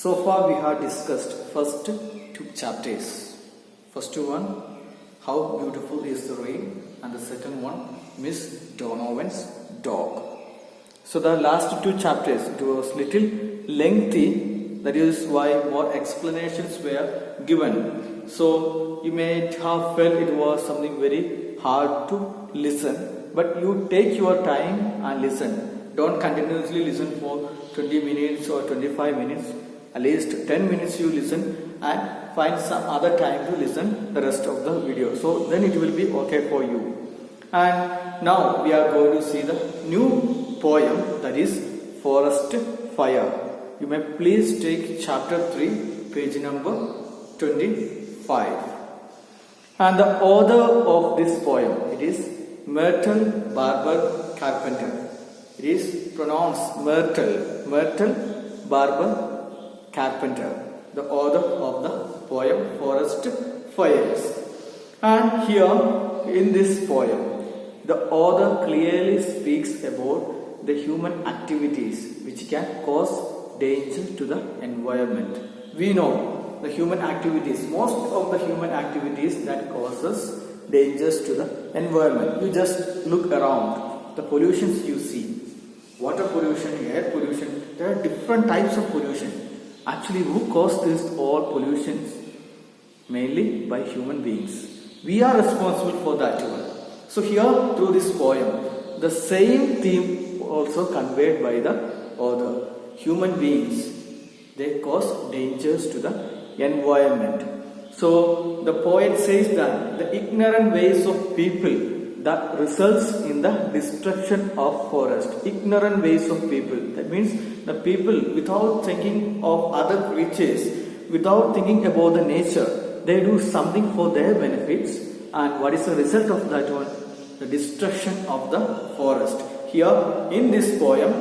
So far we have discussed first two chapters. First one, how beautiful is the rain, and the second one, Miss Donovan's dog. So the last two chapters, it was little lengthy, that is why more explanations were given. So you may have felt it was something very hard to listen, but you take your time and listen. Don't continuously listen for 20 minutes or 25 minutes. At least 10 minutes you listen and find some other time to listen the rest of the video. So then it will be okay for you. And now we are going to see the new poem, that is Forest Fire. You may please take chapter 3, page number 25. And the author of this poem, it is Myrtle Barber Carpenter. It is pronounced Myrtle Barber Carpenter, the author of the poem Forest Fires. And here in this poem, the author clearly speaks about the human activities which can cause danger to the environment. We know the human activities, most of the human activities that causes dangers to the environment. You just look around, the pollutions you see, water pollution, air pollution, there are different types of pollution. Actually, who caused this all pollutions? Mainly by human beings. We are responsible for that one. So here, through this poem, the same theme also conveyed by the author. Human beings, they cause dangers to the environment. So the poet says that the ignorant ways of people that results in the destruction of forest. Ignorant ways of people. That means the people, without thinking of other creatures, without thinking about the nature, they do something for their benefits. And what is the result of that one? The destruction of the forest. Here in this poem,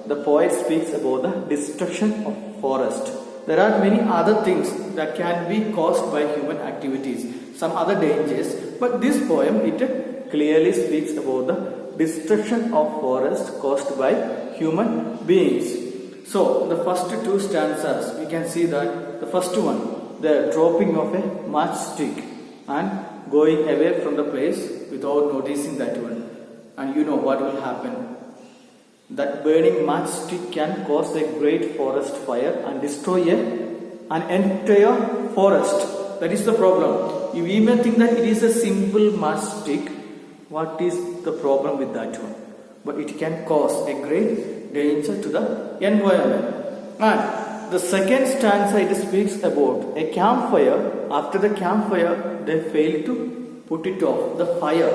the poet speaks about the destruction of forest. There are many other things that can be caused by human activities, some other dangers, but this poem, it clearly speaks about the destruction of forest caused by human beings. So the first two stanzas, we can see that the first one, the dropping of a matchstick and going away from the place without noticing that one. And you know what will happen. That burning matchstick can cause a great forest fire and destroy an entire forest. That is the problem. We may think that it is a simple matchstick. What is the problem with that one? But it can cause a great danger to the environment. And the second stanza, it speaks about a campfire. After the campfire, they fail to put it off, the fire.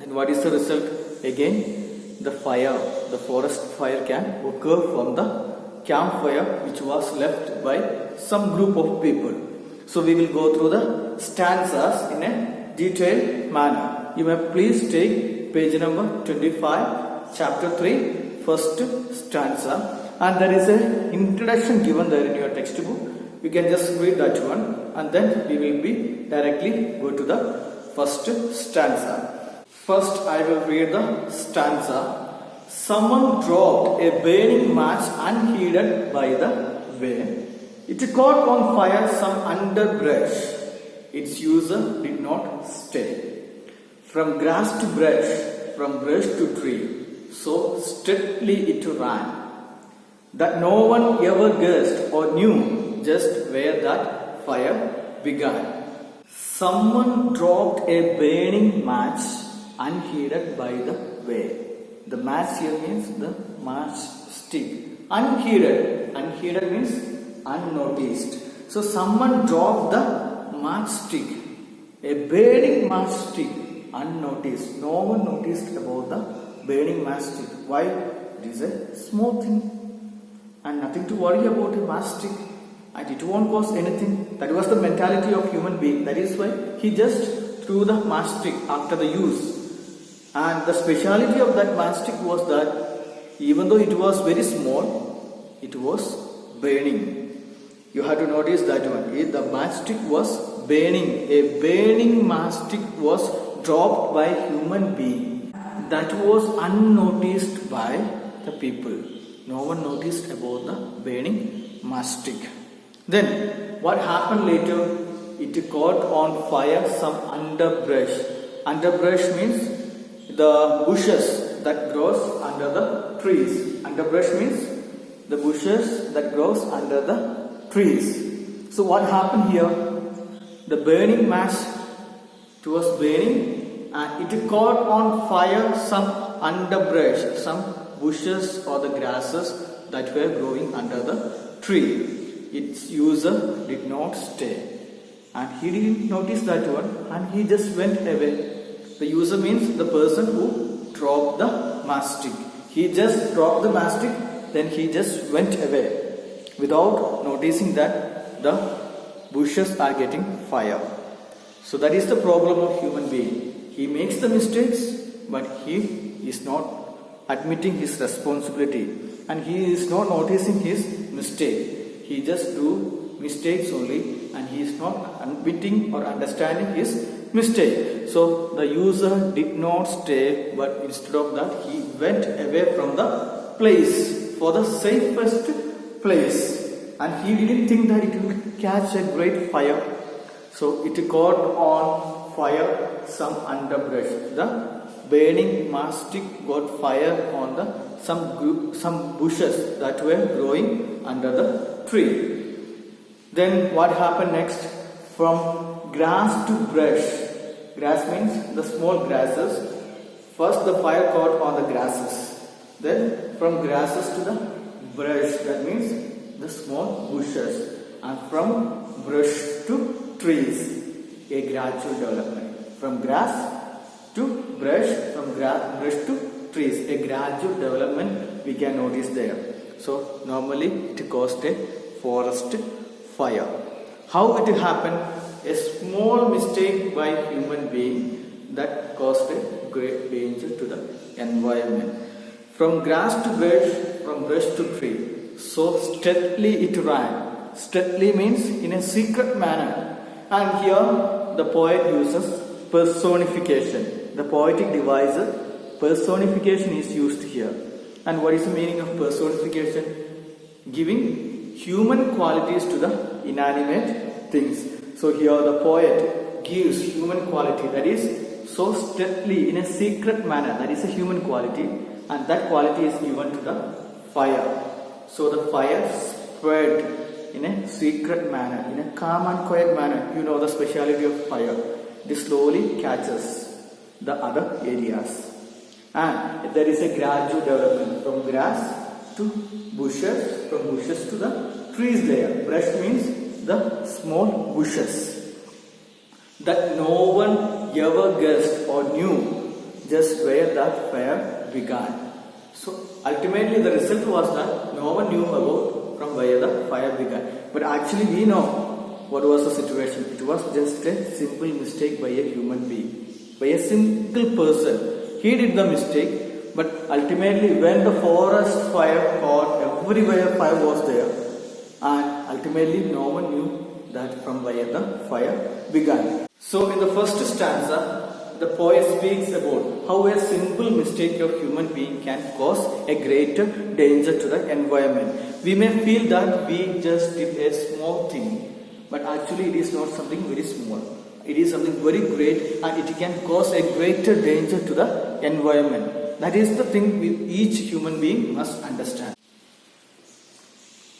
And what is the result? Again, the fire, the forest fire can occur from the campfire which was left by some group of people. So we will go through the stanzas in a detailed manner. You may please take page number 25, chapter 3, first stanza. And there is an introduction given there in your textbook. You can just read that one, and then we will be directly go to the first stanza. First I will read the stanza. Someone dropped a burning match unheeded by the way. It caught on fire some underbrush. Its user did not stay. From grass to brush, from brush to tree, so steadily it ran, that no one ever guessed or knew just where that fire began. Someone dropped a burning match unheeded by the way. The match here means the match stick. Unheeded. Unheeded means unnoticed. So someone dropped the match stick. A burning match stick. Unnoticed. No one noticed about the burning matchstick. Why? It is a small thing and nothing to worry about a matchstick, and it won't cause anything. That was the mentality of human being. That is why he just threw the matchstick after the use. And the speciality of that matchstick was that even though it was very small, it was burning. You have to notice that one. The matchstick was burning. A burning matchstick was dropped by human being. That was unnoticed by the people. No one noticed about the burning mastic. Then what happened later? It caught on fire some underbrush. Underbrush means the bushes that grows under the trees. Underbrush means the bushes that grows under the trees. So what happened here? The burning match, it was burning and it caught on fire some underbrush, some bushes or the grasses that were growing under the tree. Its user did not stay and he didn't notice that one and he just went away. The user means the person who dropped the mastic. He just dropped the mastic, then he just went away without noticing that the bushes are getting fire. So that is the problem of human being. He makes the mistakes, but he is not admitting his responsibility and he is not noticing his mistake. He just do mistakes only and he is not admitting or understanding his mistake. So the user did not stay, but instead of that he went away from the place for the safest place. And he didn't think that it would catch a great fire. So it caught on fire some underbrush. The burning mastic got fire on the some bushes that were growing under the tree. Then what happened next? From grass to brush. Grass means the small grasses. First the fire caught on the grasses. Then from grasses to the brush. That means the small bushes, and from brush to trees, a gradual development. From grass to brush, from brush to trees, a gradual development we can notice there. So normally it caused a forest fire. How it happened? A small mistake by human being that caused a great danger to the environment. From grass to brush, from brush to tree. So stealthily it ran. Stealthily means in a secret manner. And here the poet uses personification. The poetic device, personification is used here. And what is the meaning of personification? Giving human qualities to the inanimate things. So here the poet gives human quality, that is so stealthily in a secret manner. That is a human quality, and that quality is given to the fire. So the fire spread in a secret manner, in a calm and quiet manner. You know the speciality of fire. It slowly catches the other areas. And there is a gradual development from grass to bushes, from bushes to the trees there. Brush means the small bushes that no one ever guessed or knew just where that fire began. So ultimately the result was that no one knew about from where the fire began. But actually we know what was the situation. It was just a simple mistake by a human being, by a simple person. He did the mistake, but ultimately when the forest fire caught, everywhere fire was there. And ultimately no one knew that from where the fire began. So in the first stanza, the poet speaks about how a simple mistake of human being can cause a greater danger to the environment. We may feel that we just did a small thing, but actually it is not something very small. It is something very great and it can cause a greater danger to the environment. That is the thing each human being must understand.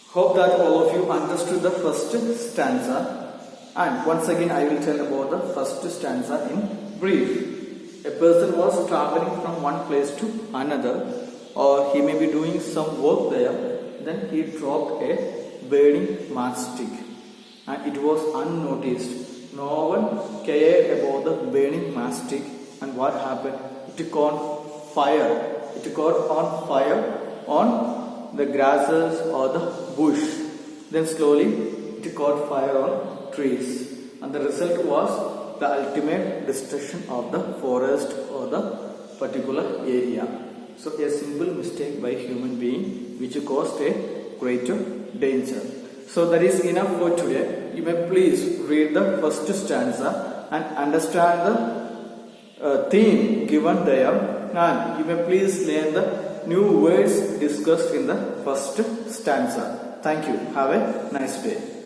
Hope that all of you understood the first stanza. And once again I will tell about the first stanza in brief. A person was traveling from one place to another, or he may be doing some work there. Then he dropped a burning matchstick and it was unnoticed. No one cared about the burning matchstick, and what happened? It caught fire. It caught on fire on the grasses or the bush. Then slowly it caught fire on trees, and the result was the ultimate destruction of the forest or the particular area. So a simple mistake by human being which caused a greater danger. So that is enough for today. You may please read the first stanza and understand the theme given there, and you may please learn the new words discussed in the first stanza. Thank you. Have a nice day.